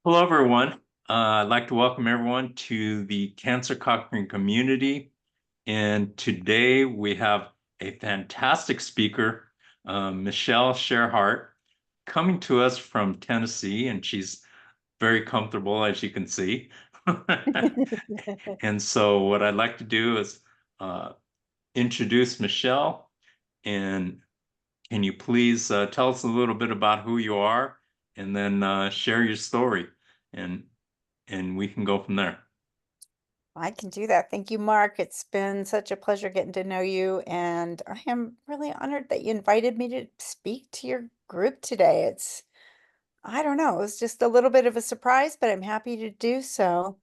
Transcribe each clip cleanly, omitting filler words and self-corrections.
Hello, everyone. I'd like to welcome everyone to the Cancer Conquering Community. And today we have a fantastic speaker, Michele Tschirhart, coming to us from Tennessee, and she's very comfortable, as you can see. And so, what I'd like to do is uh, introduce Michele, and can you please tell us a little bit about who you are, and then share your story, and we can go from there. I can do that. Thank you, Mark. It's been such a pleasure getting to know you, and I am really honored that you invited me to speak to your group today. I don't know, it was just a little bit of a surprise, but I'm happy to do so.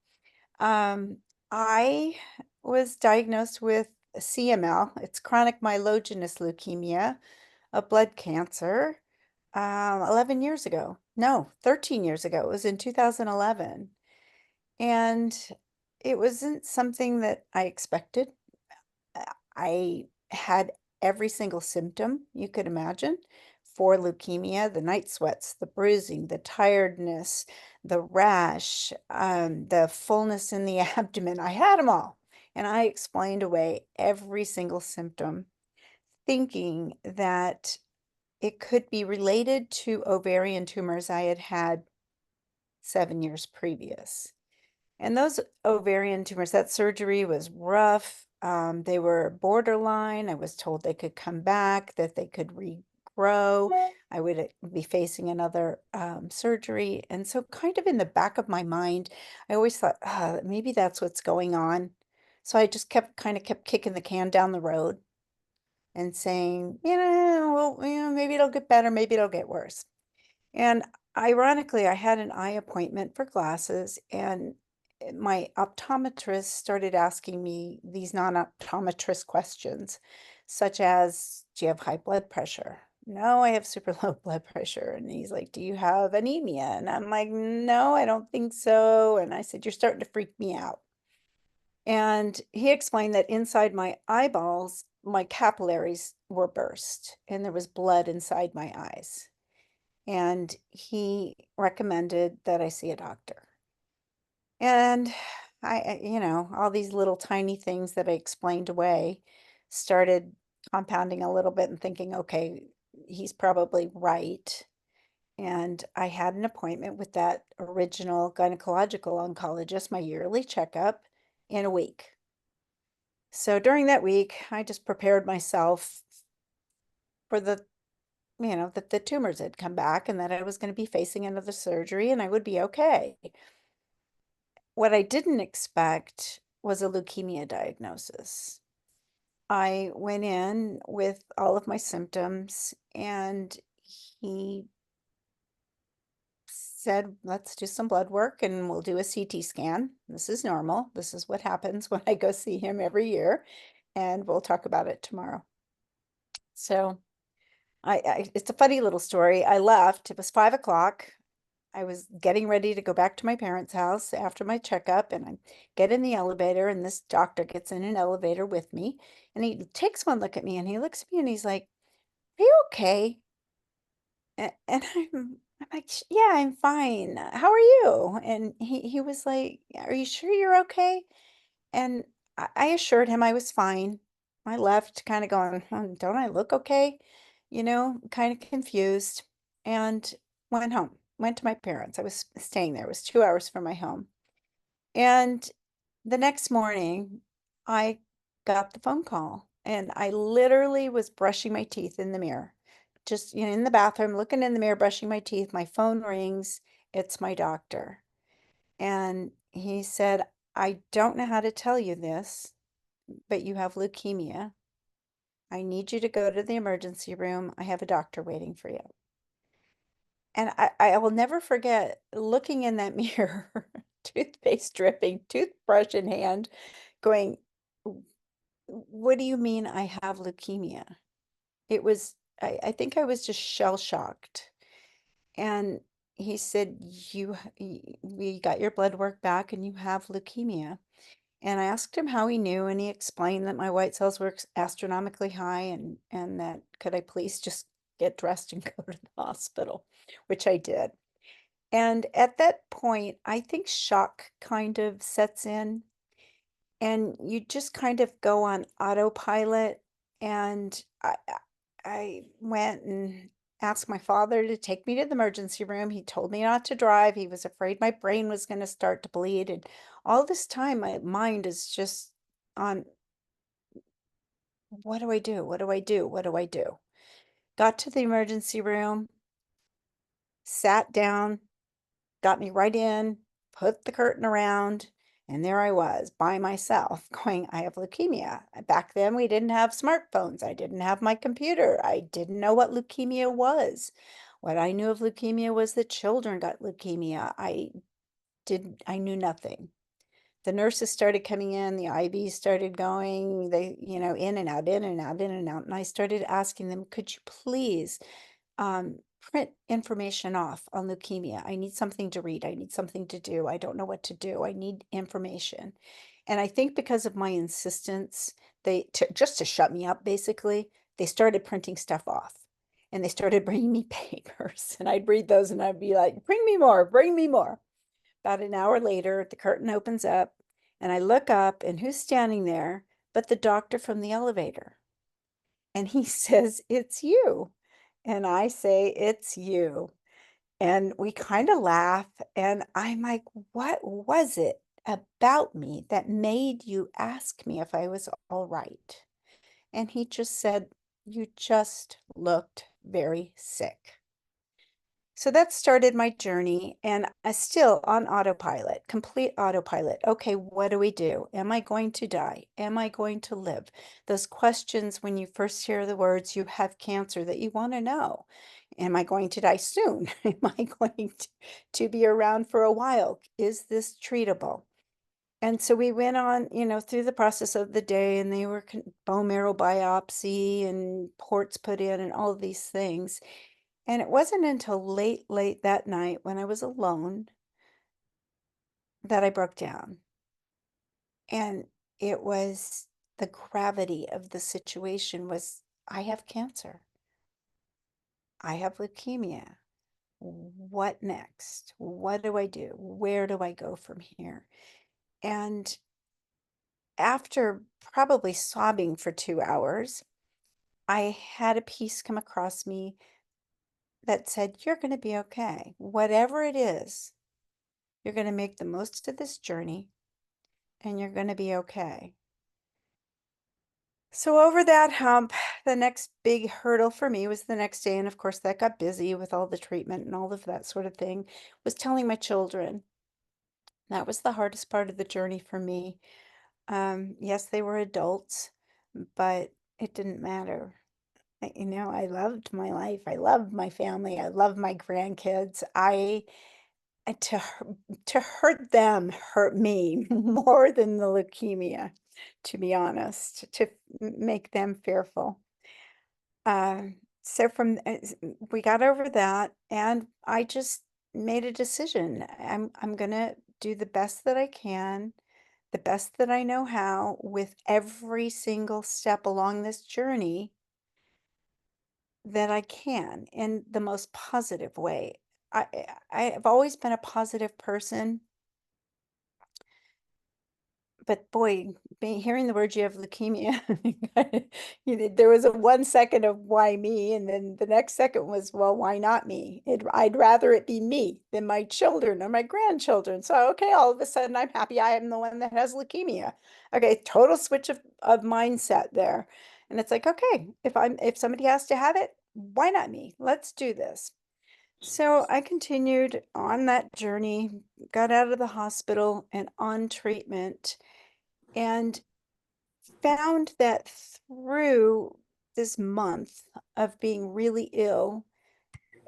Um, I was diagnosed with CML. It's chronic myelogenous leukemia, a blood cancer, 11 years ago. No, 13 years ago. It was in 2011. And it wasn't something that I expected. I had every single symptom you could imagine for leukemia, the night sweats, the bruising, the tiredness, the rash, the fullness in the abdomen. I had them all. And I explained away every single symptom, thinking that it could be related to ovarian tumors I had had 7 years previous. And those ovarian tumors, that surgery was rough. They were borderline. I was told they could come back, that they could regrow. I would be facing another surgery. And so, kind of in the back of my mind, I always thought, maybe that's what's going on. So I just kept kicking the can down the road and saying, well, maybe it'll get better, maybe it'll get worse. And ironically, I had an eye appointment for glasses, and my optometrist started asking me these non-optometrist questions, such as, do you have high blood pressure? No, I have super low blood pressure. And he's like, do you have anemia? And I'm like, no, I don't think so. And I said, you're starting to freak me out. And he explained that inside my eyeballs, my capillaries were burst and there was blood inside my eyes, and he recommended that I see a doctor. And all these little tiny things that I explained away started compounding a little bit and thinking, okay, he's probably right. And I had an appointment with that original gynecological oncologist, my yearly checkup, in a week. So during that week, I just prepared myself for that the tumors had come back and that I was going to be facing another surgery and I would be okay. What I didn't expect was a leukemia diagnosis. I went in with all of my symptoms and he said, let's do some blood work and we'll do a CT scan. This is normal. This is what happens when I go see him every year, and we'll talk about it tomorrow. So it's a funny little story. I left, it was 5 o'clock. I was getting ready to go back to my parents' house after my checkup, and I get in the elevator, and this doctor gets in an elevator with me, and he takes one look at me, and he looks at me, and he's like, "Are you okay?" And I'm like, "Yeah, I'm fine. How are you?" And he was like, "Are you sure you're okay?" And I assured him I was fine. I left, kind of going, "Don't I look okay?" Kind of confused, and went home. Went to my parents. I was staying there. It was 2 hours from my home. And the next morning, I got the phone call, and I literally was brushing my teeth in the mirror. Just, in the bathroom, looking in the mirror, brushing my teeth. My phone rings. It's my doctor. And he said, I don't know how to tell you this, but you have leukemia. I need you to go to the emergency room. I have a doctor waiting for you. And I will never forget looking in that mirror, toothpaste dripping, toothbrush in hand, going, What do you mean I have leukemia?" It was, I think I was just shell shocked. And he said, we got your blood work back and you have leukemia. And I asked him how he knew, and he explained that my white cells were astronomically high, and that could I please just get dressed and go to the hospital, which I did. And at that point, I think shock kind of sets in and you just kind of go on autopilot. And I went and asked my father to take me to the emergency room. He told me not to drive. He was afraid my brain was going to start to bleed. And all this time, my mind is just on what do I do? What do I do? What do I do? Got to the emergency room, sat down, got me right in, put the curtain around, and there I was by myself going, I have leukemia. Back then, we didn't have smartphones. I didn't have my computer. I didn't know what leukemia was. What I knew of leukemia was that children got leukemia. I knew nothing. The nurses started coming in, the IVs started going, in and out, in and out, in and out. And I started asking them, could you please print information off on leukemia. I need something to read. I need something to do. I don't know what to do. I need information. And I think because of my insistence, just to shut me up, basically, they started printing stuff off. And they started bringing me papers. And I'd read those and I'd be like, bring me more, bring me more. About an hour later, the curtain opens up and I look up, and who's standing there but the doctor from the elevator? And he says, it's you. And I say, it's you. And we kind of laugh. And I'm like, what was it about me that made you ask me if I was all right? And he just said, you just looked very sick. So that started my journey, and I still on autopilot, complete autopilot. Okay, what do we do? Am I going to die? Am I going to live? Those questions when you first hear the words, you have cancer, that you want to know. Am I going to die soon? Am I going to be around for a while? Is this treatable? And so we went on, through the process of the day, and they were bone marrow biopsy and ports put in and all of these things. And it wasn't until late, late that night when I was alone that I broke down. And it was the gravity of the situation was I have cancer. I have leukemia. What next? What do I do? Where do I go from here? And after probably sobbing for 2 hours, I had a piece come across me that said, you're going to be okay. Whatever it is, you're going to make the most of this journey and you're going to be okay. So over that hump, the next big hurdle for me was the next day. And of course, that got busy with all the treatment and all of that sort of thing, was telling my children. That was the hardest part of the journey for me. Yes, they were adults, but it didn't matter. I loved my life. I loved my family. I loved my grandkids. To to hurt them hurt me more than the leukemia, to be honest, to make them fearful. So we got over that, and I just made a decision. I'm gonna do the best that I can, the best that I know how, with every single step along this journey that I can in the most positive way. I've always been a positive person. But boy, hearing the words you have leukemia, there was a 1 second of why me, and then the next second was, well, why not me? I'd rather it be me than my children or my grandchildren. So, okay, all of a sudden I'm happy I am the one that has leukemia. Okay, total switch of mindset there. And it's like, okay, if somebody has to have it, why not me? Let's do this. So I continued on that journey, got out of the hospital and on treatment, and found that through this month of being really ill,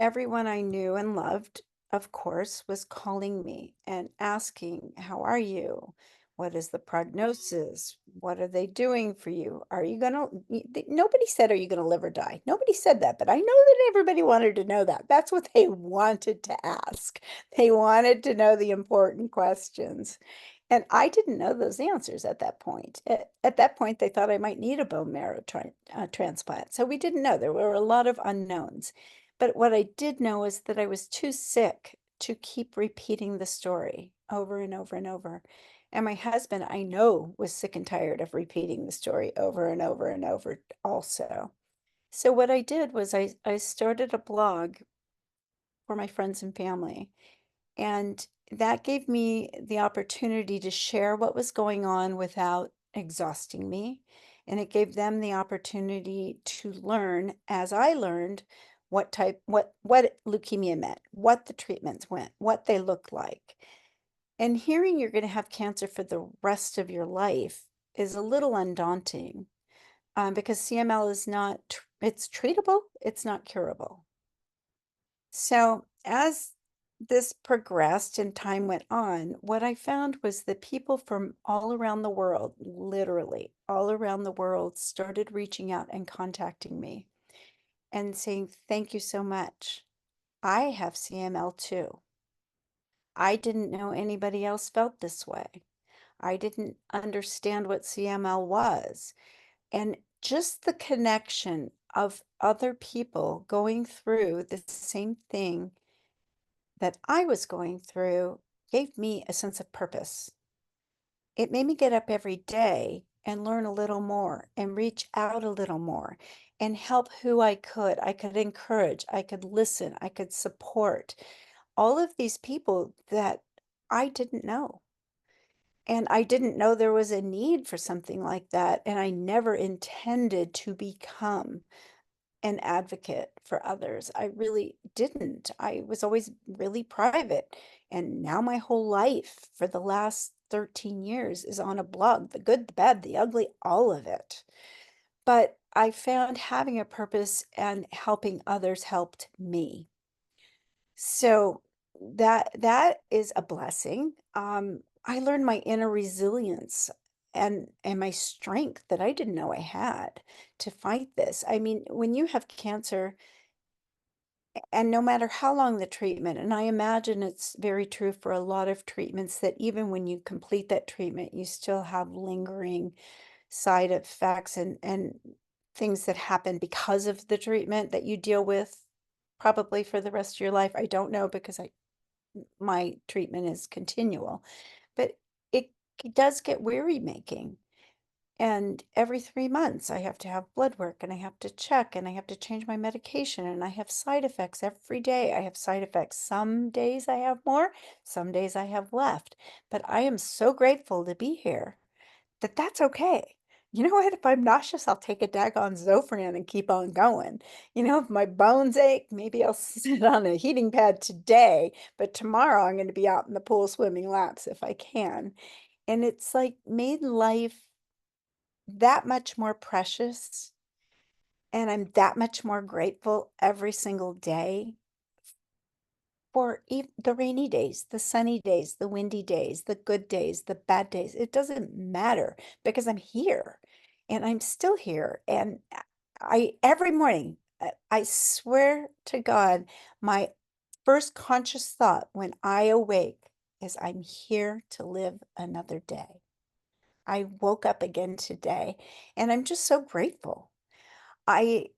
everyone I knew and loved, of course, was calling me and asking, how are you? What is the prognosis? What are they doing for you? Are you going to, nobody said, are you going to live or die? Nobody said that, but I know that everybody wanted to know that. That's what they wanted to ask. They wanted to know the important questions. And I didn't know those answers at that point. At that point, they thought I might need a bone marrow transplant. So we didn't know. There were a lot of unknowns. But what I did know is that I was too sick to keep repeating the story over and over and over. And my husband, I know, was sick and tired of repeating the story over and over and over also. So what I did was I started a blog for my friends and family. And that gave me the opportunity to share what was going on without exhausting me. And it gave them the opportunity to learn, as I learned, what leukemia meant, what the treatments went, what they looked like. And hearing you're going to have cancer for the rest of your life is a little undaunting, because CML is not, it's treatable, it's not curable. So as this progressed and time went on, what I found was that people from all around the world, literally all around the world, started reaching out and contacting me and saying, "Thank you so much. I have CML too. I didn't know anybody else felt this way. I didn't understand what CML was." And just the connection of other people going through the same thing that I was going through gave me a sense of purpose. It made me get up every day and learn a little more and reach out a little more and help who I could. I could encourage, I could listen, I could support all of these people that I didn't know. And I didn't know there was a need for something like that. And I never intended to become an advocate for others. I really didn't. I was always really private. And now my whole life for the last 13 years is on a blog, the good, the bad, the ugly, all of it. But I found having a purpose and helping others helped me. So that is a blessing. I learned my inner resilience and my strength that I didn't know I had to fight this. I mean, when you have cancer, and no matter how long the treatment, and I imagine it's very true for a lot of treatments, that even when you complete that treatment, you still have lingering side effects and things that happen because of the treatment that you deal with probably for the rest of your life. I don't know because I my treatment is continual, but it does get weary making. And every 3 months, I have to have blood work and I have to check and I have to change my medication and I have side effects every day. I have side effects. Some days I have more, some days I have left. But I am so grateful to be here that that's okay. You know what? If I'm nauseous, I'll take a daggone Zofran and keep on going. You know, if my bones ache, maybe I'll sit on a heating pad today, but tomorrow I'm going to be out in the pool swimming laps if I can. And it's like made life that much more precious, and I'm that much more grateful every single day for the rainy days, the sunny days, the windy days, the good days, the bad days. It doesn't matter because I'm here and I'm still here. And I, every morning, I swear to God, my first conscious thought when I awake is I'm here to live another day. I woke up again today and I'm just so grateful. I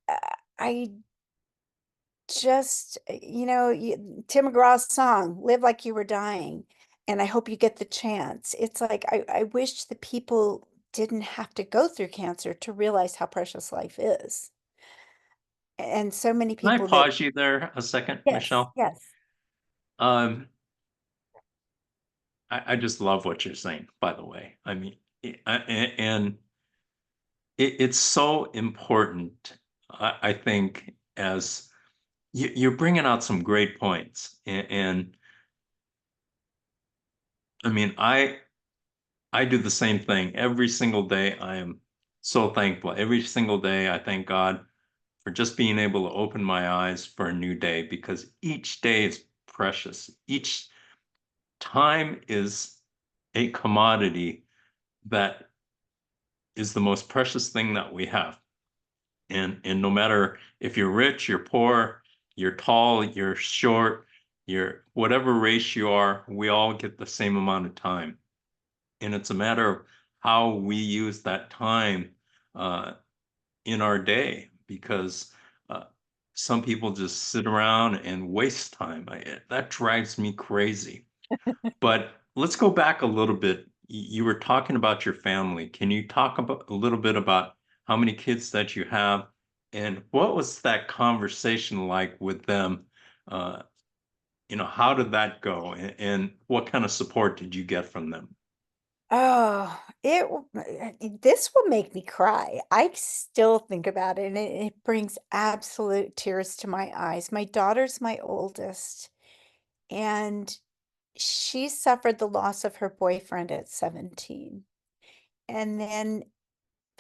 just, Tim McGraw's song, "Live Like You Were Dying," and I hope you get the chance. It's like I wish the people didn't have to go through cancer to realize how precious life is. And so many Can I people that, pause you there a second, yes, Michelle? yes. Um, I just love what you're saying, by the way. I mean, and it's so important, I think, as you're bringing out some great points. And I mean, I do the same thing every single day. I am so thankful. Every single day, I thank God for just being able to open my eyes for a new day because each day is precious. Each time is a commodity that is the most precious thing that we have. And no matter if you're rich, you're poor, you're tall, you're short, you're whatever race you are, we all get the same amount of time. And it's a matter of how we use that time uh, in our day because some people just sit around and waste time. That drives me crazy. But let's go back a little bit. You were talking about your family. Can you talk about a little bit about how many kids that you have and what was that conversation like with them? Uh, how did that go and what kind of support did you get from them? Oh, this will make me cry. I still think about it, and it brings absolute tears to my eyes. My daughter's my oldest, and she suffered the loss of her boyfriend at 17. And then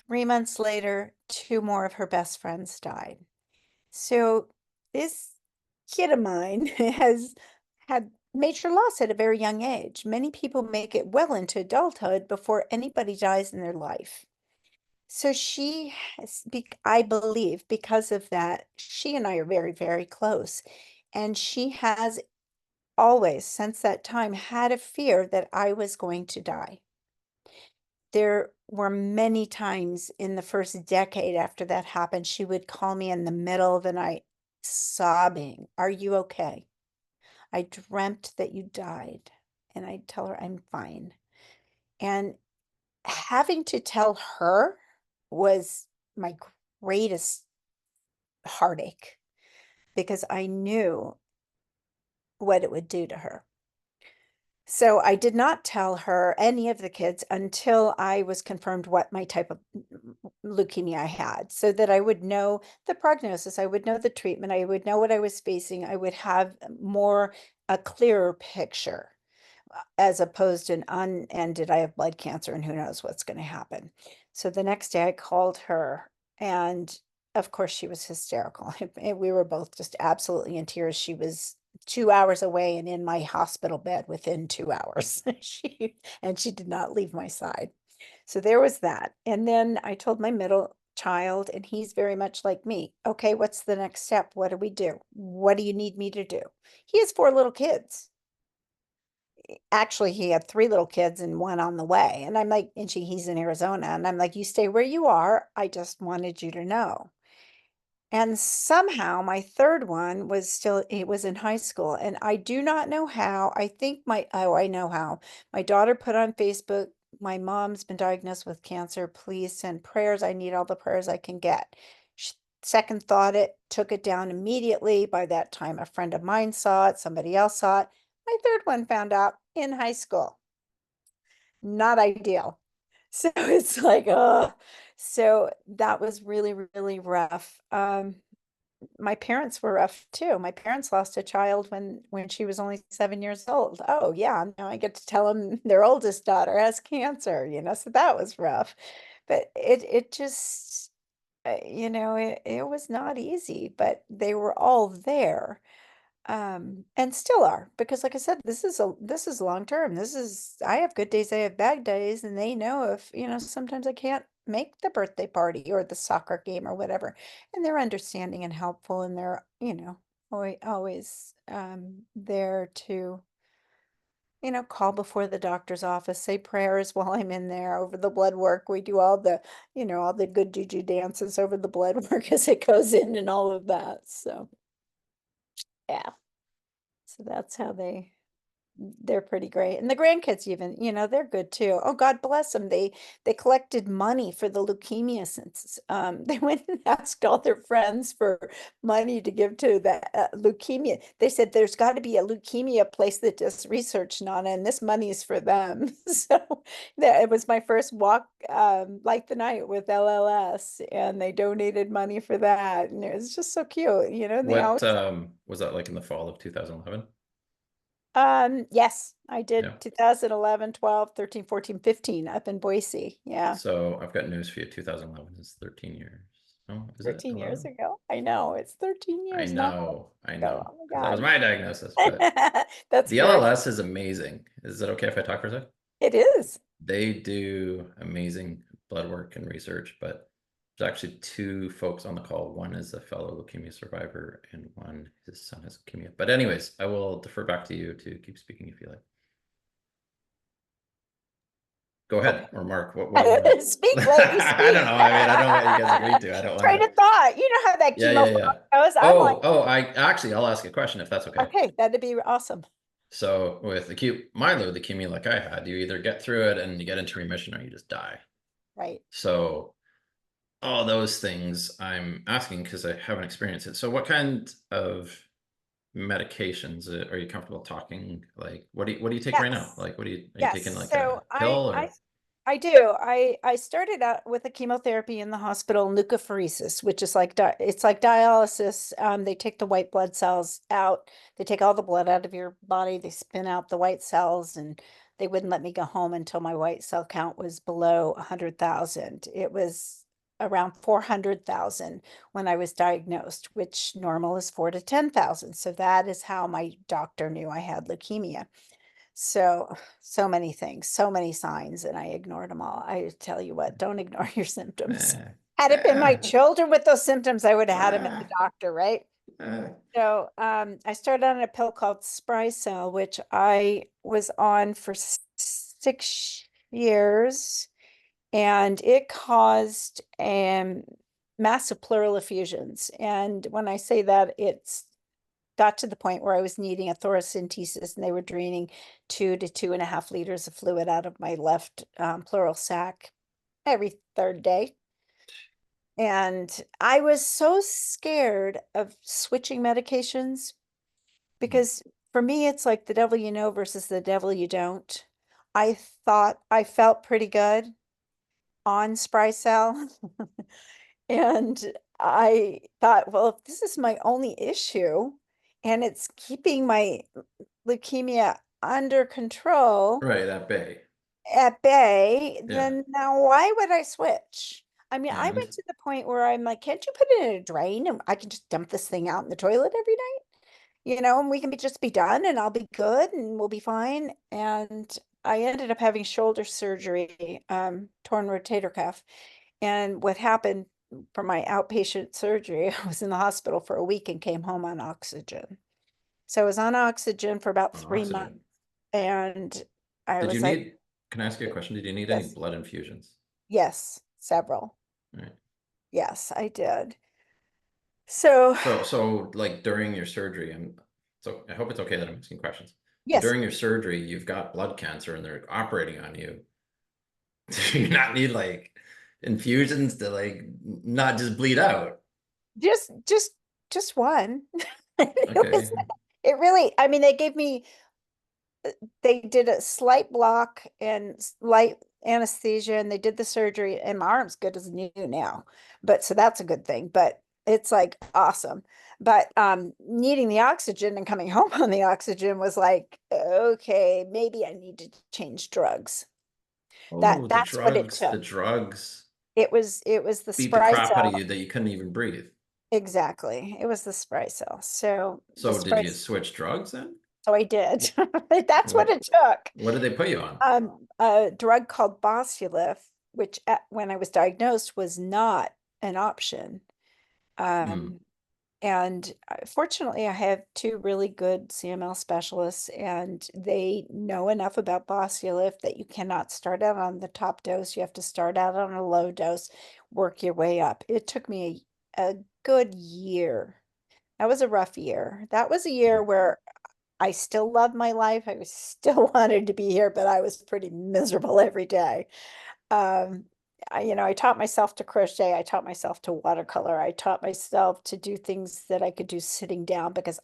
3 months later, two more of her best friends died. So this kid of mine has had major loss at a very young age. Many people make it well into adulthood before anybody dies in their life. So she has, I believe, because of that, she and I are very, very close. And she has always, since that time, had a fear that I was going to die. There were many times in the first decade after that happened, she would call me in the middle of the night, sobbing, "Are you okay? I dreamt that you died." And I'd tell her, "I'm fine." And having to tell her was my greatest heartache because I knew what it would do to her. So I did not tell her any of the kids until I was confirmed what my type of leukemia I had, so that I would know the prognosis, I would know the treatment, I would know what I was facing, I would have more a clearer picture as opposed to and did I have blood cancer and who knows what's going to happen. So the next day I called her and of course she was hysterical. We were both just absolutely in tears. She was 2 hours away and in my hospital bed within 2 hours. She did not leave my side. So there was that. And then I told my middle child, and he's very much like me. Okay, what's the next step? What do we do? What do you need me to do? He has four little kids. Actually, he had three little kids and one on the way. And I'm like, he's in Arizona. And I'm like, you stay where you are. I just wanted you to know. And somehow my third one was still, it was in high school. And I do not know how. I think I know how. My daughter put on Facebook, my mom's been diagnosed with cancer. Please send prayers. I need all the prayers I can get. She, second thought it, took it down immediately. By that time, a friend of mine saw it, somebody else saw it. My third one found out in high school. Not ideal. So it's like, so that was really, really rough. My parents were rough too. My parents lost a child when she was only 7 years old. Oh yeah, now I get to tell them their oldest daughter has cancer, so that was rough. But it just it was not easy, but they were all there. And still are, because like I said, this is long term. I have good days, I have bad days, and they know if, sometimes I can't make the birthday party or the soccer game or whatever. And they're understanding and helpful, and they're, always there to, call before the doctor's office, say prayers while I'm in there over the blood work. We do all the good juju dances over the blood work as it goes in and all of that. So yeah. So that's how they're pretty great. And the grandkids even, they're good too. Oh, God bless them. They collected money for the leukemia since they went and asked all their friends for money to give to the leukemia. They said there's got to be a leukemia place that does research on it, and this money is for them. So it was my first walk like the night with LLS, and they donated money for that. And it was just so cute, and they What always was that like in the fall of 2011? yes, I did Yeah. 2011, 12, 13, 14, 15 up in Boise. Yeah, So I've got news for you. 2011 is 13 years. Oh, is it 13 years 11? ago. I know, it's 13 I years, not long know, I ago. know, Oh because that was my my diagnosis. But God. That's the very, LLS is amazing. Is it okay if I talk for a sec? it is. They do amazing blood work and research, but there's actually two folks on the call. One is a fellow leukemia survivor, and one, his son has leukemia. But anyways, I will defer back to you to keep speaking if you like. Go ahead, or Mark, what do you want? Speak, lady, speak. I don't know. I mean, I don't know what you guys agreed to. I don't want Train to. of thought. You know how that Yeah, chemo yeah, yeah. goes. I'm like, I'll ask a question if that's okay. okay, that'd be awesome. So with acute myeloid leukemia like I had, you either get through it and you get into remission or you just die. Right. So all those things I'm asking because I haven't experienced it. So what kind of medications are you comfortable talking? Like, what do you take right now? Yes. Like, are you Yes. taking like So a pill or? I do. I started out with a chemotherapy in the hospital, leukapheresis, which is like it's like dialysis. They take the white blood cells out. They take all the blood out of your body. They spin out the white cells, and they wouldn't let me go home until my white cell count was below 100,000. It was around 400,000 when I was diagnosed, which normal is 4 to 10,000. So that is how my doctor knew I had leukemia. So, so many things, so many signs, and I ignored them all. I tell you what, don't ignore your symptoms. Eh, Had it been my eh, children with those symptoms, I would have had them at the eh, doctor, right? eh. So, I started on a pill called Sprycel, which I was on for 6 years, and it caused massive pleural effusions. And when I say that, it's got to the point where I was needing a thoracentesis, and they were draining 2 to 2.5 liters of fluid out of my left pleural sac every third day. And I was so scared of switching medications because for me, it's like the devil you know versus the devil you don't. I thought I felt pretty good on Sprycel. And I thought, well, if this is my only issue and it's keeping my leukemia under control Right, at bay. at bay, Yeah. then now why would I switch? I mean, I And went to the point where I'm like, can't you put it in a drain and I can just dump this thing out in the toilet every night? And we can just be done and I'll be good and we'll be fine. And I ended up having shoulder surgery, torn rotator cuff. And what happened for my outpatient surgery, I was in the hospital for a week and came home on oxygen. So I was on oxygen for about on 3 months. oxygen. And I Did you was like, need, can I ask you a question? Did you need any yes, blood infusions? yes, several. Right. Yes, I did. So, So like during your surgery, and so I hope it's okay that I'm asking questions. But yes, during your surgery, you've got blood cancer and they're operating on you. Do you not need like infusions to like not just bleed out? just, just, just one. It Okay. was, it really, I mean, they did a slight block and light anesthesia and they did the surgery and my arm's good as new now. But so that's a good thing, but it's like awesome. But needing the oxygen and coming home on the oxygen was like, okay, maybe I need to change drugs. Oh, That's what it the took. drugs It was the beat the spray crap out of cell. you that you couldn't even breathe. Exactly. It was the spray cell. So the So did spray, you switch drugs then? so I did. That's what What it took. what did they put you on? A drug called Bosulif, which when I was diagnosed was not an option. Mm. Um, and fortunately, I have two really good CML specialists, and they know enough about Bosulif that you cannot start out on the top dose. You have to start out on a low dose, work your way up. It took me a good year. That was a rough year. That was a year where I still loved my life. I was still wanted to be here, but I was pretty miserable every day. Um, I taught myself to crochet. I taught myself to watercolor. I taught myself to do things that I could do sitting down because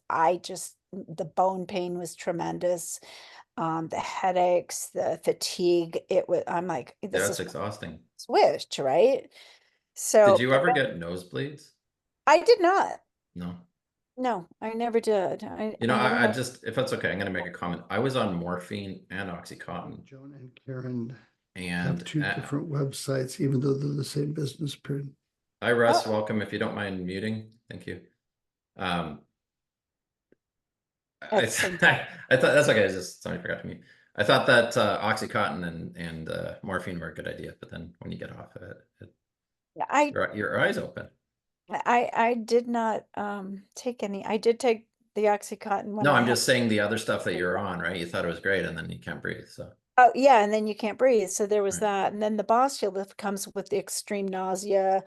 the bone pain was tremendous. The headaches, the fatigue, I'm like, Yeah, this it's is exhausting. switch, right? Did So, you but ever get nosebleeds? I did not. No. No, I never did. I, You know, I never I had. just, if that's okay, I'm going to make a comment. I was on morphine and Oxycontin, Joan and Karen have and two different websites, even though they're the same business period. hi, Russ. Oh, Welcome. If you don't mind muting, thank you. Um, at I, the same time. I thought that's okay. I just somebody forgot to mute. I thought that Oxycontin and morphine were a good idea, but then when you get off of it, I your eyes open. I did not take any. I did take the Oxycontin when No, I I'm had. just saying the other stuff that you're on, right? You thought it was great, and then you can't breathe. So Oh, yeah, and then you can't breathe. So there was Right. that. And then the boss shield comes with the extreme nausea.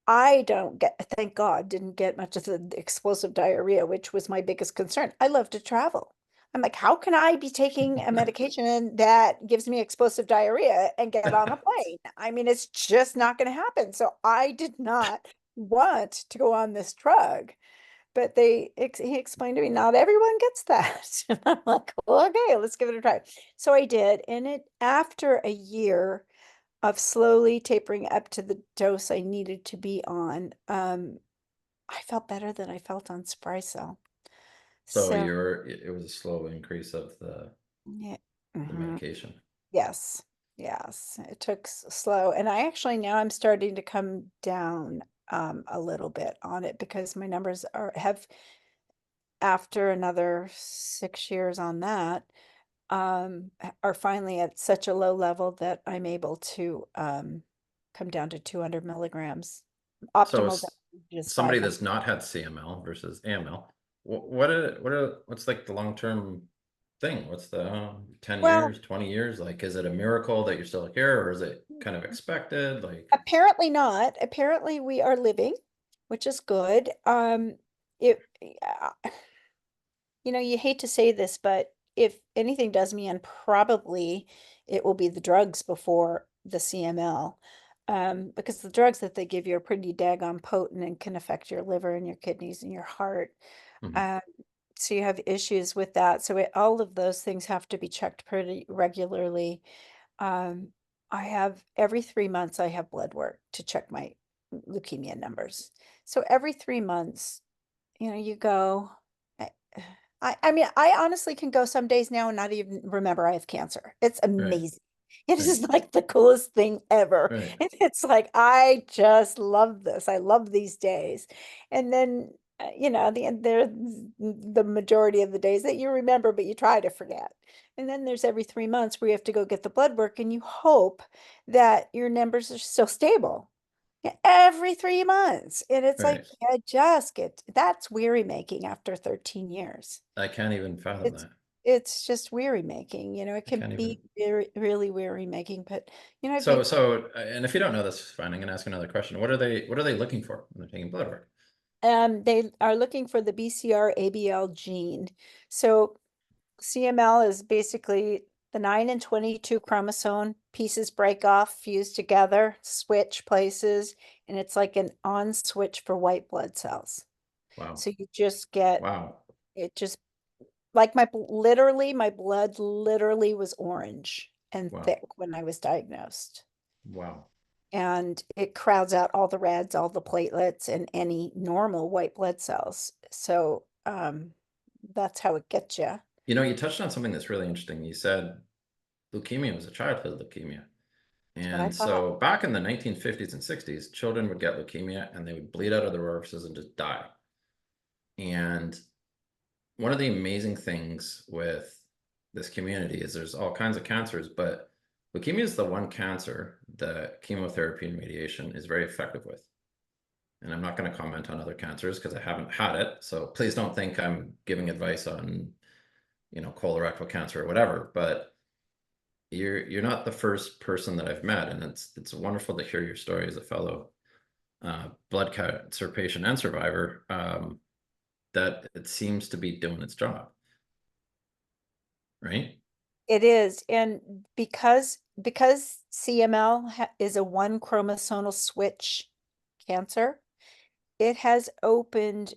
I don't get, thank God, didn't get much of the explosive diarrhea, which was my biggest concern. I love to travel. I'm like, how can I be taking a medication that gives me explosive diarrhea and get on a plane? I mean, it's just not going to happen. So I did not want to go on this drug. But he explained to me, not everyone gets that. And I'm like, well, okay, let's give it a try. So I did. And after a year of slowly tapering up to the dose I needed to be on, I felt better than I felt on Sprycel. So So it was a slow increase of yeah, the mhm, medication. yes, yes, it took slow, and I actually now I'm starting to come down a little bit on it because my numbers have after another 6 years on that are finally at such a low level that I'm able to come down to 200 milligrams. So Optimal dose is somebody 500. that's not had CML versus AML, what's like the long-term thing? What's the 10 Well, years, 20 years? Like, is it a miracle that you're still here, or is it kind of expected? Like, apparently not. Apparently we are living, which is good. It, you hate to say this, but if anything does me in, probably it will be the drugs before the CML. Because the drugs that they give you are pretty daggone potent and can affect your liver and your kidneys and your heart. mhm. Um, so you have issues with that. So all of those things have to be checked pretty regularly. Um, I have every 3 months I have blood work to check my leukemia numbers. So every 3 months, you go. I, I mean, I honestly can go some days now and not even remember I have cancer. It's Right, amazing. It right, is like the coolest thing ever. right, And it's like, I just love this. I love these days. And then, the majority of the days that you remember, but you try to forget. And then there's every 3 months where you have to go get the blood work and you hope that your numbers are still stable. Yeah, every 3 months. And it's like, right. that's weary making after 13 years. I can't even fathom It's that. it's just weary making, it I can can't even. be very, really weary making, but I've So, been, and if you don't know this, it's fine. I'm gonna ask another question. What are they looking for when they're taking blood work? they are looking for the BCR ABL gene. So CML is basically the 9 and 22 chromosome pieces break off, fuse together, switch places, and it's like an on switch for white blood cells. Wow, So you just get wow, it just like my blood literally was orange and wow, thick when I was diagnosed. wow. And it crowds out all the reds, all the platelets, and any normal white blood cells. So that's how it gets you. You know, you touched on something that's really interesting. You said leukemia was a childhood leukemia. That's what I And thought. so back in the 1950s and 60s, children would get leukemia and they would bleed out of their orifices and just die. And one of the amazing things with this community is there's all kinds of cancers, but leukemia is the one cancer that chemotherapy and radiation is very effective with. And I'm not going to comment on other cancers because I haven't had it. So please don't think I'm giving advice on, colorectal cancer or whatever. But you're not the first person that I've met, and it's wonderful to hear your story as a fellow blood cancer patient and survivor. That it seems to be doing its job, right? It is. And because CML is a one chromosomal switch cancer, it has opened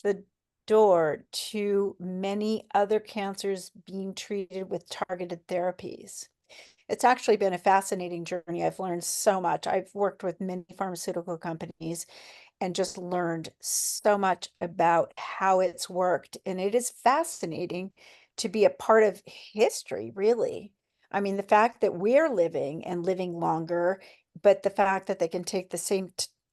the door to many other cancers being treated with targeted therapies. It's actually been a fascinating journey. I've learned so much. I've worked with many pharmaceutical companies and just learned so much about how it's worked. And it is fascinating to be a part of history, really. I mean, the fact that we're living and living longer, but the fact that they can take the same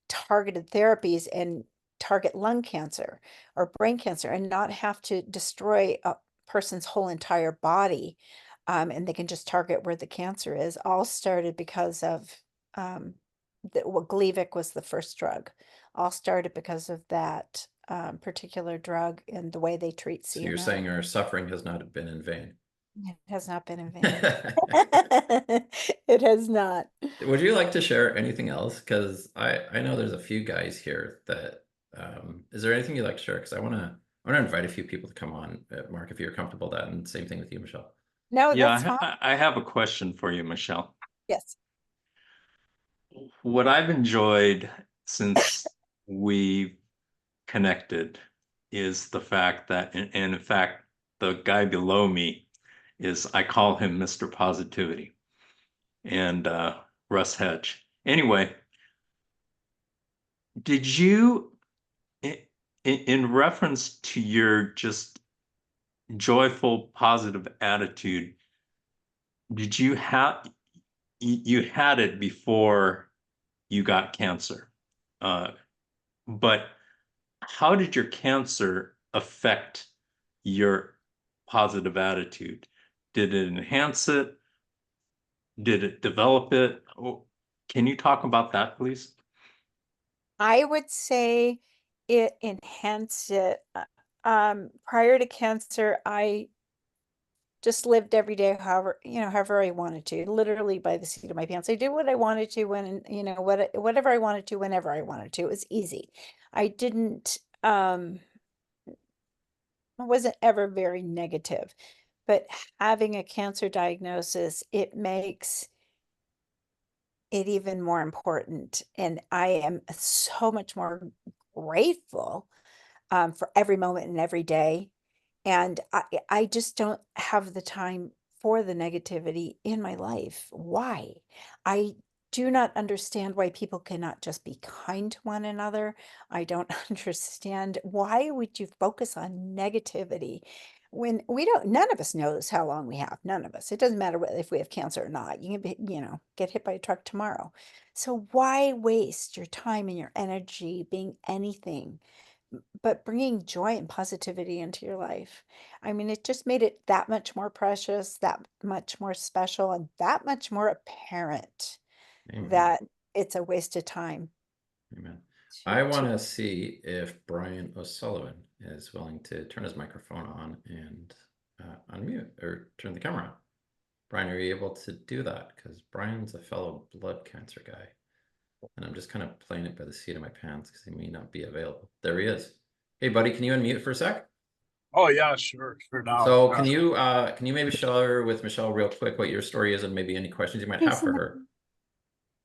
targeted therapies and target lung cancer or brain cancer and not have to destroy a person's whole entire body. And they can just target where the cancer is, all started because of Gleevec was the first drug, all started because of that particular drug and the way they treat So you're CML. saying our suffering has not been in vain. It has not been invented. It has not. Would you like to share anything else? Because I know there's a few guys here that is there anything you'd like to share? Because I wanna invite a few people to come on, Mark, if you're comfortable with that, and same thing with you, Michelle. No, Yeah, that's fine. I have a question for you, Michelle. Yes. What I've enjoyed since we connected is the fact that, and in fact, the guy below me is, I call him Mr. Positivity, and Russ Hedge. Anyway, did you, in reference to your just joyful, positive attitude, did you have, you had it before you got cancer, but how did your cancer affect your positive attitude? Did it enhance it? Did it develop it? Oh, can you talk about that, please? I would say it enhanced it. Prior to cancer, I just lived every day however I wanted to, literally by the seat of my pants. I did what I wanted to when, whatever I wanted to, whenever I wanted to. It was easy. I didn't, I wasn't ever very negative, but having a cancer diagnosis, it makes it even more important. And I am so much more grateful for every moment and every day. And I just don't have the time for the negativity in my life. Why? I do not understand why people cannot just be kind to one another. I don't understand why would you focus on negativity when we don't, none of us knows how long we have. None of us. It doesn't matter if we have cancer or not. You can be, get hit by a truck tomorrow. So why waste your time and your energy being anything but bringing joy and positivity into your life? I mean, it just made it that much more precious, that much more special, and that much more apparent Amen. that it's a waste of time Amen. to, I want to see if Brian O'Sullivan is willing to turn his microphone on and unmute or turn the camera on. Brian, are you able to do that? Because Brian's a fellow blood cancer guy. And I'm just kind of playing it by the seat of my pants because he may not be available. There he is. Hey, buddy, can you unmute for a sec? Oh yeah, sure now. So can you maybe share with Michelle real quick what your story is and maybe any questions you might have for her?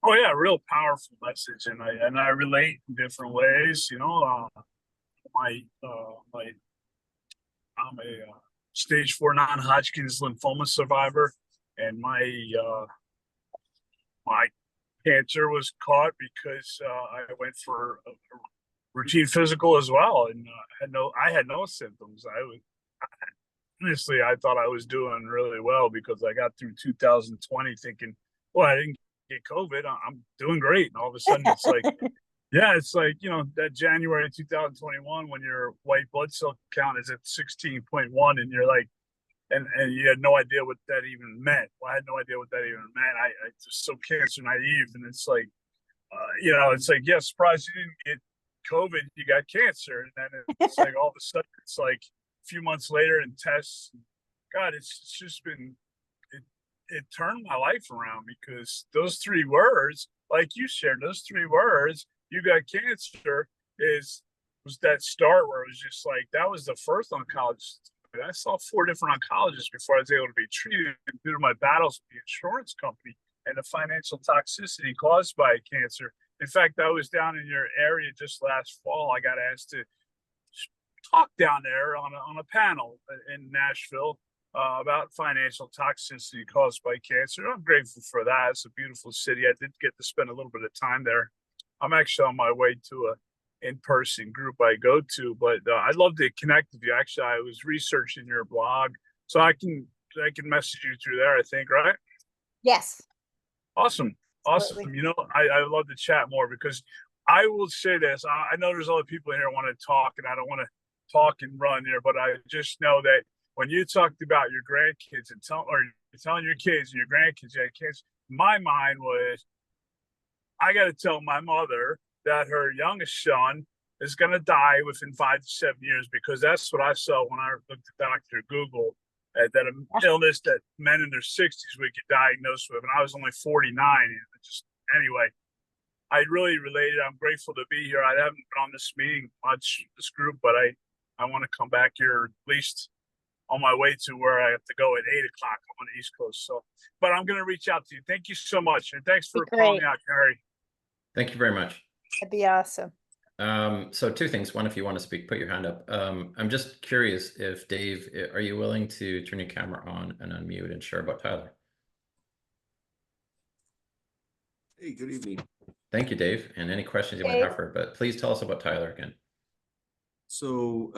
Oh yeah, real powerful message, and I relate in different ways. I'm a stage 4 non-Hodgkin's lymphoma survivor, and my cancer was caught because I went for a routine physical as well, and I had no symptoms. Honestly, I thought I was doing really well because I got through 2020 thinking, well, I didn't get COVID. I'm doing great. And all of a sudden it's like, yeah, it's like, that January 2021 when your white blood cell count is at 16.1 and you're like, and you had no idea what that even meant. Well, I had no idea what that even meant. I just so cancer naive. And it's like, it's like, yeah, surprised you didn't get COVID, you got cancer. And then it's like all of a sudden it's like a few months later and tests. God, it's just been, it turned my life around because those 3 words, like you shared, those 3 words, you got cancer, was that start where it was just like, that was the first oncologist. I saw 4 different oncologists before I was able to be treated due to my battles with the insurance company and the financial toxicity caused by cancer. In fact, I was down in your area just last fall. I got asked to talk down there on a panel in Nashville about financial toxicity caused by cancer. I'm grateful for that. It's a beautiful city. I did get to spend a little bit of time there. I'm actually on my way to a in-person group I go to, but I'd love to connect with you. Actually, I was researching your blog, so I can message you through there, I think, right? Yes. Awesome. Absolutely. I love to chat more because I will say this. I know there's other people in here want to talk, and I don't want to talk and run here, but I just know that when you talked about your grandkids and telling your kids and your grandkids you had kids, my mind was, I got to tell my mother that her youngest son is going to die within 5 to 7 years, because that's what I saw when I looked at Dr. Google. that an illness that men in their 60s would get diagnosed with, and I was only 49. And just anyway, I really related. I'm grateful to be here. I haven't been on this meeting much, this group, but I want to come back here at least on my way to where I have to go at 8 o'clock on the East Coast. So, but I'm going to reach out to you. Thank you so much, and thanks for calling me out, Carrie. Thank you very much. That'd be awesome. So two things. One, if you want to speak, put your hand up. I'm just curious if Dave, are you willing to turn your camera on and unmute and share about Tyler? Hey, good evening. Thank you, Dave. And any questions you might have for her, but please tell us about Tyler again. So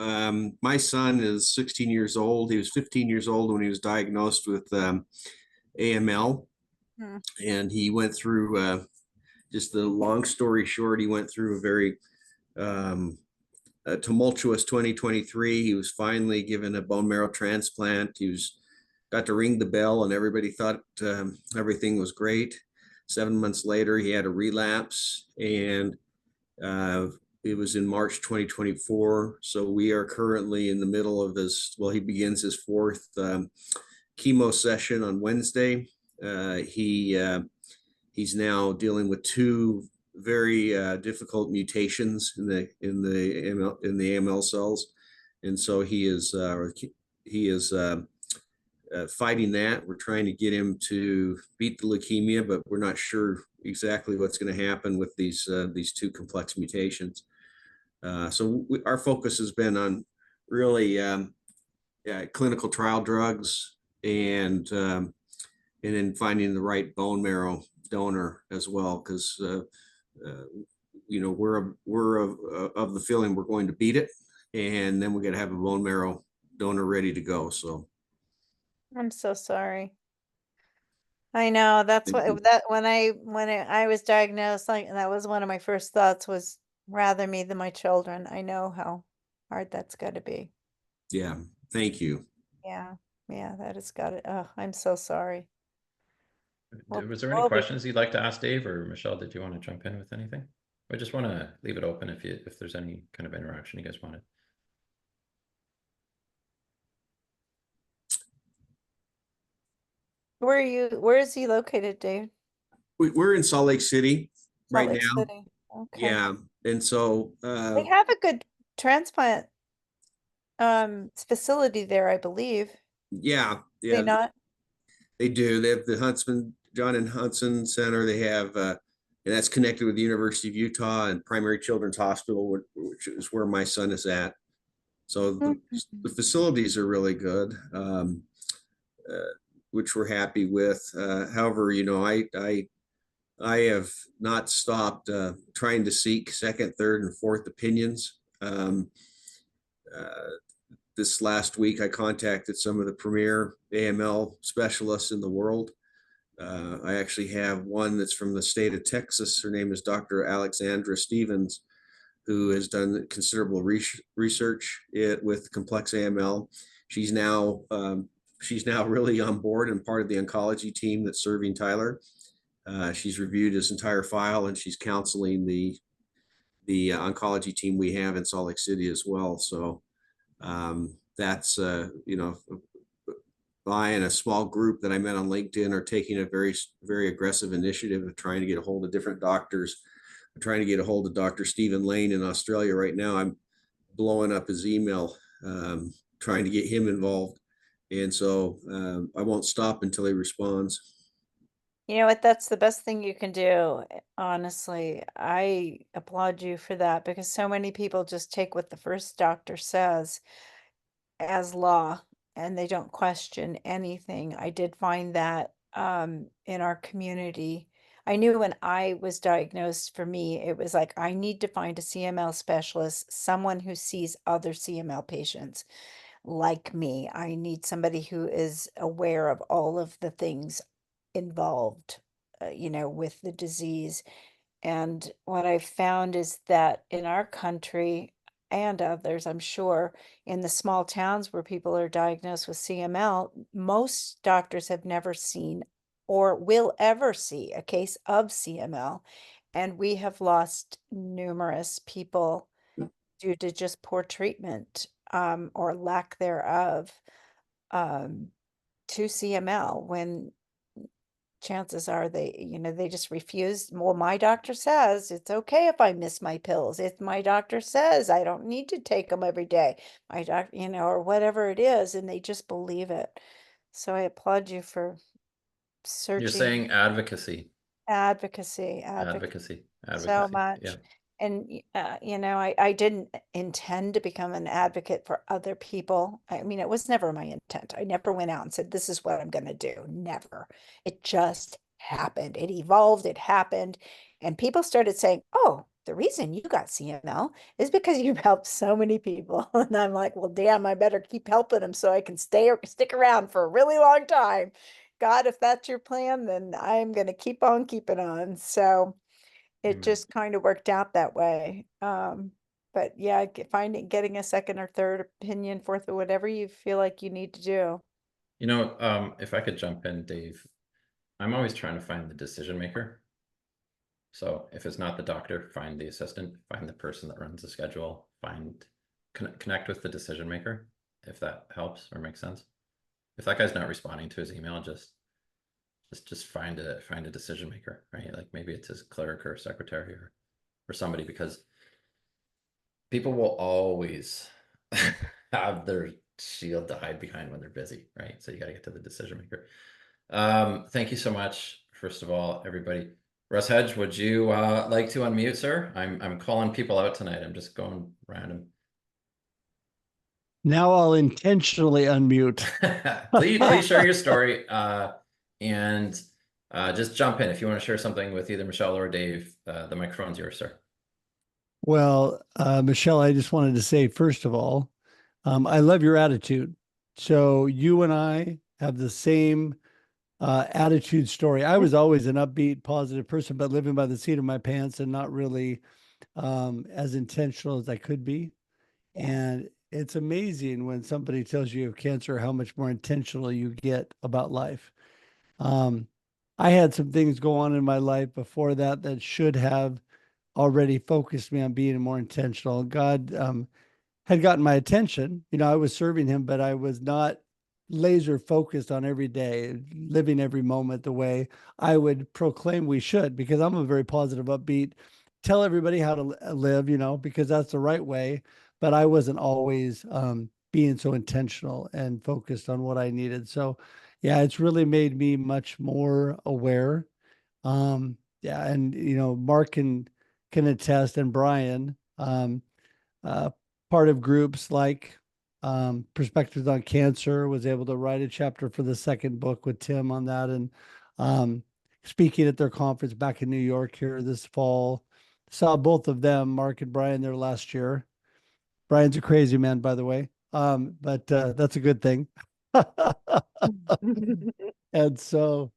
my son is 16 years old. He was 15 years old when he was diagnosed with AML. And he went through, just the long story short, he went through a very a tumultuous 2023. He was finally given a bone marrow transplant. He got to ring the bell and everybody thought everything was great. 7 months later, he had a relapse, and it was in March 2024. So we are currently in the middle of his, well, he begins his fourth chemo session on Wednesday. He's now dealing with two very difficult mutations in the AML cells, and so he is fighting that. We're trying to get him to beat the leukemia, but we're not sure exactly what's going to happen with these two complex mutations. So our focus has been on really clinical trial drugs and then finding the right bone marrow donor as well, because we're of the feeling we're going to beat it, and then we're going to have a bone marrow donor ready to go. So I'm so sorry. I know that's Thank you. what that when I was diagnosed, like that was one of my first thoughts was rather me than my children. I know how hard that's got to be. Yeah, thank you. Yeah, that has got it. Oh, I'm so sorry. Well, Was there any questions you'd like to ask Dave, or Michelle, did you want to jump in with anything? I just want to leave it open if there's any kind of interaction you guys wanted. Where is he located, Dave? We're in Salt Lake City Salt right Lake now. City. Okay. Yeah, and so They have a good transplant facility there, I believe. yeah, They not? they do. They have the John and Hudson Center. They have, and that's connected with the University of Utah and Primary Children's Hospital, which is where my son is at. So the facilities are really good, which we're happy with. However, I have not stopped trying to seek second, third, and fourth opinions. This last week, I contacted some of the premier AML specialists in the world. I actually have one that's from the state of Texas. Her name is Dr. Alexandra Stevens, who has done considerable research with complex AML. She's now really on board and part of the oncology team that's serving Tyler. She's reviewed his entire file, and she's counseling the oncology team we have in Salt Lake City as well. So that's I and a small group that I met on LinkedIn are taking a very, very aggressive initiative of trying to get a hold of different doctors. I'm trying to get a hold of Dr. Stephen Lane in Australia right now. I'm blowing up his email, trying to get him involved. And so I won't stop until he responds. You know what? That's the best thing you can do. Honestly, I applaud you for that because so many people just take what the first doctor says as law and they don't question anything. I did find that in our community. I knew when I was diagnosed, for me, it was like, I need to find a CML specialist, someone who sees other CML patients like me. I need somebody who is aware of all of the things involved, with the disease. And what I found is that in our country and others, I'm sure, in the small towns where people are diagnosed with CML, most doctors have never seen or will ever see a case of CML. And we have lost numerous people due to just poor treatment or lack thereof. to CML when chances are they just refuse. Well, my doctor says it's okay if I miss my pills. If my doctor says I don't need to take them every day, my doctor, or whatever it is, and they just believe it. So I applaud you for You're searching saying advocacy, advocacy. So advocacy. Yeah. much. And I didn't intend to become an advocate for other people. I mean, it was never my intent. I never went out and said, this is what I'm going to do. Never. It just happened. It evolved. It happened. And people started saying, oh, the reason you got CML is because you've helped so many people. And I'm like, well, damn, I better keep helping them so I can stick around for a really long time. God, if that's your plan, then I'm going to keep on keeping on. So it Amen. just kind of worked out that way. But yeah, getting a second or third opinion, fourth, or whatever you feel like you need to do. If I could jump in, Dave, I'm always trying to find the decision maker. So if it's not the doctor, find the assistant, find the person that runs the schedule, connect with the decision maker, if that helps or makes sense. If that guy's not responding to his email, just find a decision maker, right? Like maybe it's his clerk or secretary or somebody, because people will always have their shield to hide behind when they're busy, right? So you got to get to the decision maker. Thank you so much, first of all, everybody. Russ Hedge, would you like to unmute, sir? I'm calling people out tonight. I'm just going random. Now I'll intentionally unmute. Please share your story, and just jump in if you want to share something with either Michele or Dave. The microphone's yours, sir. Well, Michele, I just wanted to say, first of all, I love your attitude. So you and I have the same attitude story. I was always an upbeat, positive person, but living by the seat of my pants and not really as intentional as I could be. And it's amazing when somebody tells you you have cancer, how much more intentional you get about life. I had some things go on in my life before that should have already focused me on being more intentional. God had gotten my attention. I was serving him, but I was not laser focused on every day, living every moment the way I would proclaim we should, because I'm a very positive, upbeat, tell everybody how to live, because that's the right way. But I wasn't always being so intentional and focused on what I needed. So yeah, it's really made me much more aware. Yeah. And, Mark can attest, and Brian, uh, part of groups like Perspectives on Cancer, was able to write a chapter for the second book with Tim on that, and speaking at their conference back in New York here this fall. Saw both of them, Mark and Brian, there last year. Brian's a crazy man, by the way, but that's a good thing. And so,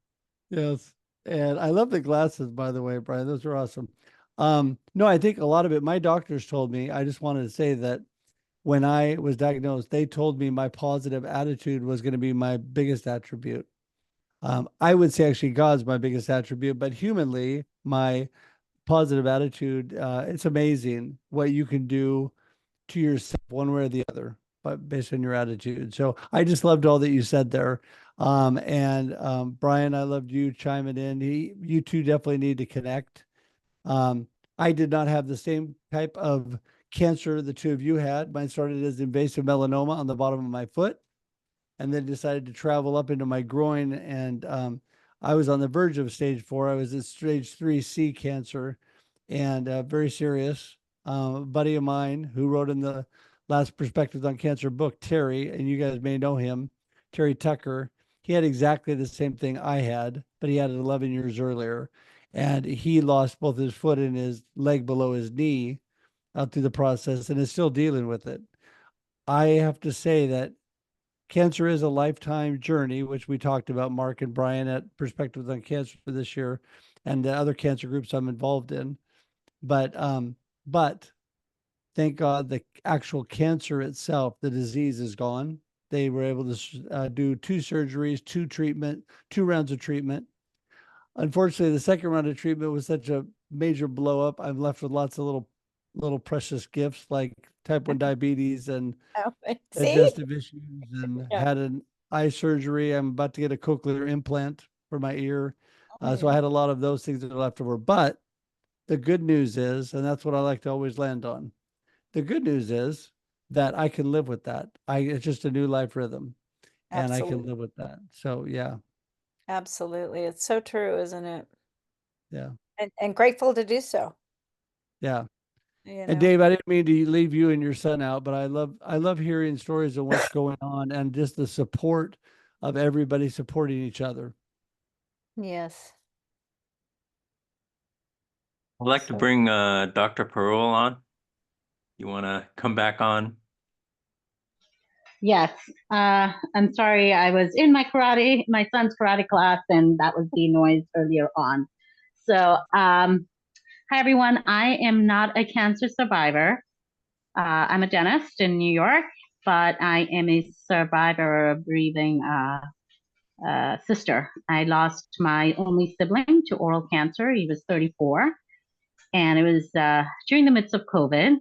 yes. And I love the glasses, by the way, Brian. Those are awesome. No, I think a lot of it, my doctors told me, I just wanted to say that when I was diagnosed, they told me my positive attitude was going to be my biggest attribute. I would say actually God's my biggest attribute, but humanly, my positive attitude, it's amazing what you can do to yourself one way or the other, but based on your attitude. So I just loved all that you said there. And Brian, I loved you chiming in. You two definitely need to connect. I did not have the same type of cancer the two of you had. Mine started as invasive melanoma on the bottom of my foot, and then decided to travel up into my groin. And I was on the verge of stage 4. I was at stage 3C cancer, and very serious. A buddy of mine who wrote in the last Perspectives on Cancer book, Terry, and you guys may know him, Terry Tucker, he had exactly the same thing I had, but he had it 11 years earlier. And he lost both his foot and his leg below his knee out through the process, and is still dealing with it. I have to say that cancer is a lifetime journey, which we talked about, Mark and Brian, at Perspectives on Cancer this year, and the other cancer groups I'm involved in. But thank God the actual cancer itself, the disease, is gone. They were able to do 2 surgeries, 2 rounds of treatment. Unfortunately, the second round of treatment was such a major blow up. I'm left with lots of little precious gifts like type 1 diabetes and Oh, see? digestive issues, and Yeah. had an eye surgery. I'm about to get a cochlear implant for my ear. Oh, So I yeah. had a lot of those things that are left over. But the good news is, and that's what I like to always land on. The good news is that I can live with that. It's just a new life rhythm, and I can Absolutely. live with that. So yeah, Absolutely. It's so true, isn't it? yeah, And grateful to do so, yeah. you And know. Dave, I didn't mean to leave you and your son out, but I love hearing stories of what's going on and just the support of everybody supporting each other. Yes. I'd like to So bring Dr. Parole on. You want to come back on? Yes. I'm sorry. I was in my son's karate class, and that was the noise earlier on. So, hi everyone. I am not a cancer survivor. I'm a dentist in New York, but I am a survivor of grieving sister. I lost my only sibling to oral cancer. He was 34, and it was during the midst of COVID.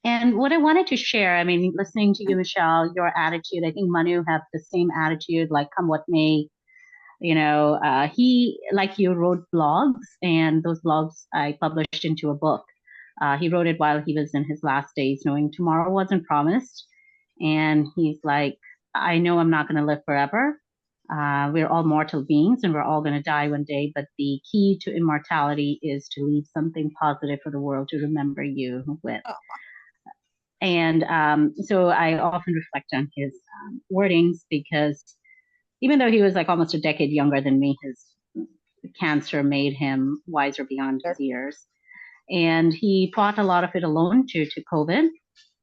And what I wanted to share, I mean, listening to you, Michele, your attitude, I think Manu have the same attitude, like come what may. He, like you, wrote blogs, and those blogs I published into a book. He wrote it while he was in his last days, knowing tomorrow wasn't promised. And he's like, I know I'm not going to live forever. We're all mortal beings and we're all going to die one day. But the key to immortality is to leave something positive for the world to remember you with. oh, And so I often reflect on his wordings, because even though he was like almost a decade younger than me, his cancer made him wiser beyond his years. And he fought a lot of it alone due to COVID.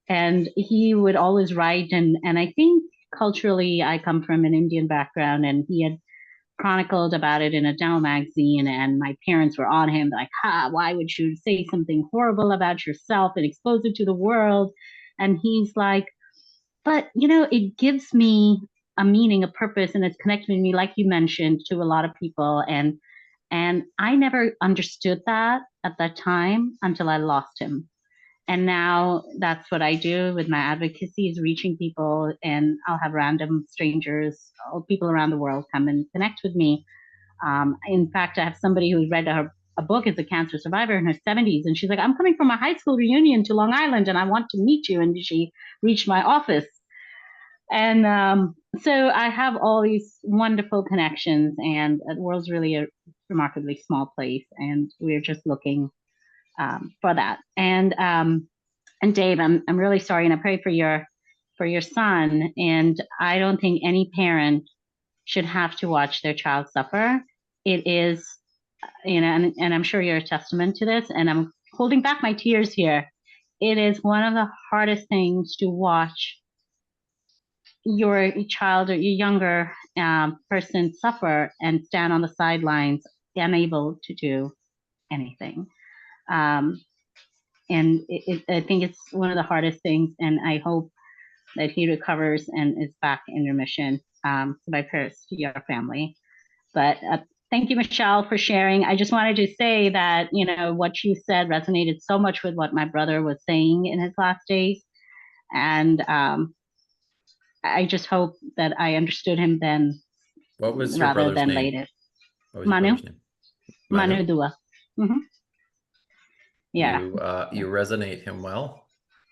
And he would always write. And I think culturally, I come from an Indian background, and he had chronicled about it in a dental magazine, and my parents were on him like, why would you say something horrible about yourself and expose it to the world? And he's like, but it gives me a meaning, a purpose, and it's connecting me, like you mentioned, to a lot of people. And I never understood that at that time until I lost him. And now that's what I do with my advocacy, is reaching people, and I'll have random strangers or people around the world come and connect with me. In fact, I have somebody who's read a book, is a cancer survivor in her 70s, and she's like, I'm coming from a high school reunion to Long Island and I want to meet you. And she reached my office. And so I have all these wonderful connections, and the world's really a remarkably small place, and we're just looking for that. And Dave, I'm really sorry, and I pray for your son. And I don't think any parent should have to watch their child suffer. It is, and I'm sure you're a testament to this, and I'm holding back my tears here. It is one of the hardest things to watch your child or your younger person suffer and stand on the sidelines, unable to do anything. And I think it's one of the hardest things, and I hope that he recovers and is back in remission. So my prayers to your family. But thank you, Michele, for sharing. I just wanted to say that, what you said resonated so much with what my brother was saying in his last days. And I just hope that I understood him then What was your rather brother's than name? later. What was your Manu? brother's name? Manu Dua. Yeah. You resonate him well,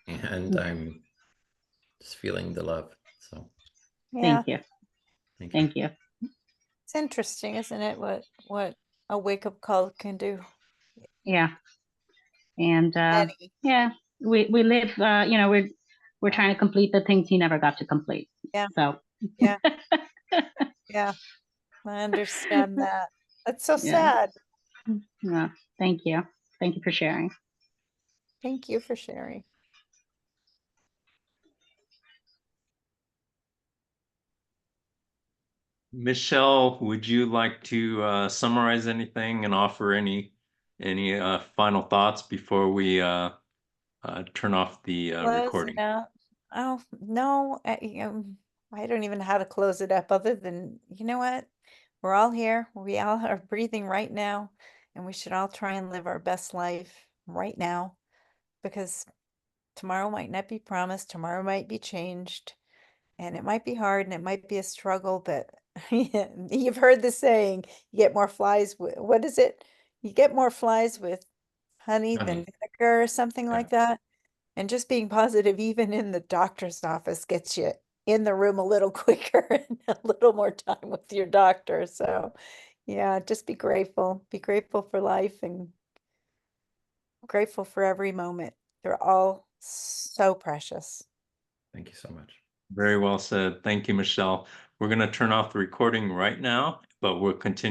and Yeah. I'm just feeling the love. So yeah. Thank you. thank you. Thank you. It's interesting, isn't it? What a wake-up call can do. Yeah. And Eddie. yeah, we live, we're trying to complete the things he never got to complete. Yeah. So Yeah. Yeah. I understand that. That's so Yeah. sad. Yeah. Thank you. Thank you for sharing. Thank you for sharing. Michele, would you like to summarize anything and offer any final thoughts before we turn off the recording? Oh, no, I don't even know how to close it up other than, you know what? We're all here. We all are breathing right now, and we should all try and live our best life right now, because tomorrow might not be promised. Tomorrow might be changed. And it might be hard and it might be a struggle, but you've heard the saying, you get more flies with, what is it? You get more flies with honey than Honey. vinegar or something Yeah. like that. And just being positive, even in the doctor's office, gets you in the room a little quicker and a little more time with your doctor. So, yeah, just be grateful. Be grateful for life and grateful for every moment. They're all so precious. Thank you so much. Very well said. Thank you, Michele. We're going to turn off the recording right now, but we'll continue.